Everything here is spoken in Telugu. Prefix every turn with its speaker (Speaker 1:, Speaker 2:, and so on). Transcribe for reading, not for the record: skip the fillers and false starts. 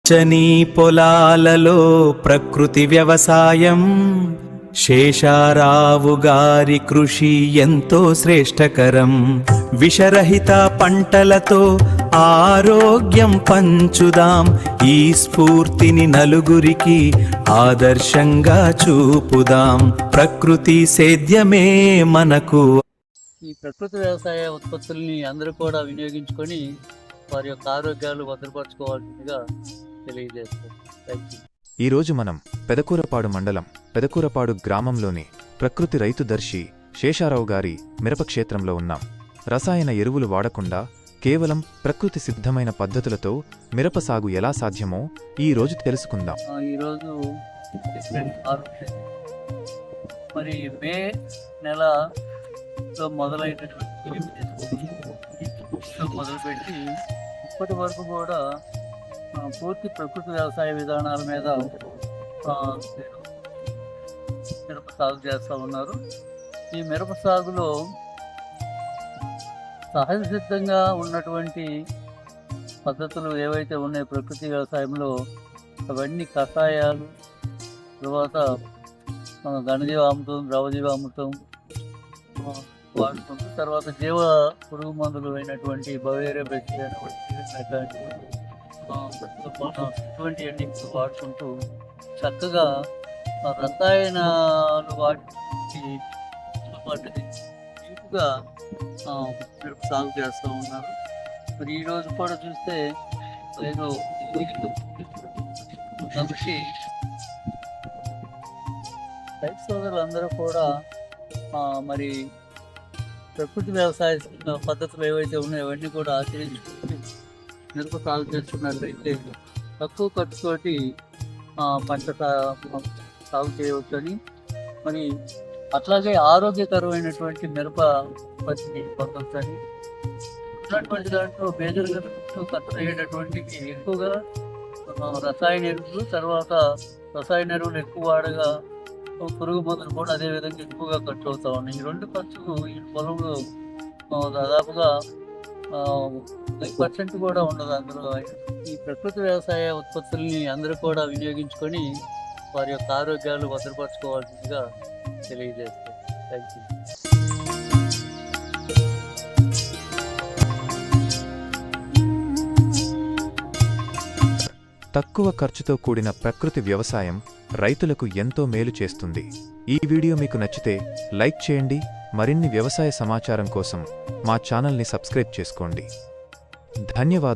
Speaker 1: చని పొలాలలో ప్రకృతి వ్యవసాయం శేషారావు గారి కృషి ఎంతో శ్రేష్టకరం. విషరహిత పంటలతో ఆరోగ్యం పంచుదాం, ఈ స్ఫూర్తిని నలుగురికి ఆదర్శంగా చూపుదాం. ప్రకృతి సేద్యమే మనకు.
Speaker 2: ఈ ప్రకృతి వ్యవసాయ ఉత్పత్తుల్ని అందరూ కూడా వినియోగించుకొని వారి యొక్క ఆరోగ్యాలు భద్రపరచుకోవాల్సిందిగా తెలియజేస్తారు.
Speaker 3: ఈరోజు మనం పెదకూరపాడు మండలం పెదకూరపాడు గ్రామంలోని ప్రకృతి రైతుదర్శి శేషారావు గారి మిరపక్షేత్రంలో ఉన్నాం. రసాయన ఎరువులు వాడకుండా కేవలం ప్రకృతి సిద్ధమైన పద్ధతులతో మిరప సాగు ఎలా సాధ్యమో ఈ రోజు తెలుసుకుందాం.
Speaker 2: ఈరోజు మరి మే నెలలో మొదలుపెట్టి ఇప్పటి వరకు కూడా పూర్తి ప్రకృతి వ్యవసాయ విధానాల మీద మిరప సాగు చేస్తూ ఉన్నారు. ఈ మిరప సాగులో సహజ సిద్ధంగా ఉన్నటువంటి పద్ధతులు ఏవైతే ఉన్నాయో ప్రకృతి వ్యవసాయంలో అవన్నీ కషాయాలు, తర్వాత ఘనజీవామృతం, ద్రవజీవామృతం వాడుకుంటూ, తర్వాత జీవ పురుగు మందులు అయినటువంటి బవేరియా బ్యాక్టీరియా ఇటువంటివన్నీ వాడుకుంటూ చక్కగా రసాయనాలు వాటి నీటుగా మిరప సాగు చేస్తూ ఉన్నారు. మరి ఈరోజు కూడా చూస్తే ఏదో కాబట్టి రైతు సోదరులందరూ కూడా మరి ప్రకృతి వ్యవసాయ పద్ధతులు ఏవైతే ఉన్నాయో అవన్నీ కూడా ఆచరించుకుంటూ మిరప సాగు చేస్తున్నట్లయితే తక్కువ ఖర్చుతోటి పంట సాగు చేయవచ్చని, మరి అట్లాగే ఆరోగ్యకరమైనటువంటి మిరప పత్తిని పొందవచ్చని, ఉన్నటువంటి దాంట్లో మేజర్గా ఖర్చు అయ్యేటటువంటి ఎక్కువగా రసాయన ఎరువులు, తర్వాత రసాయన ఎరువులు ఎక్కువ వాడగా పురుగు మందులు కూడా అదేవిధంగా ఎక్కువగా ఖర్చు అవుతా ఉన్నాయి. ఈ రెండు ఖర్చులు ఈ పొలంలో దాదాపుగా 10% కూడా ఉండదు. అందులో ఈ ప్రకృతి వ్యవసాయ ఉత్పత్తుల్ని అందరూ కూడా వినియోగించుకొని వారి యొక్క ఆరోగ్యాలు భద్రపరచుకోవాల్సిందిగా తెలియజేస్తారు. Thank you.
Speaker 3: తక్కువ ఖర్చుతో కూడిన ప్రకృతి వ్యవసాయం రైతులకు ఎంతో మేలు చేస్తుంది. ఈ వీడియో మీకు నచ్చితే లైక్ చేయండి. మరిన్ని వ్యవసాయ సమాచారం కోసం మా ఛానల్ని సబ్స్క్రైబ్ చేసుకోండి. ధన్యవాదాలు.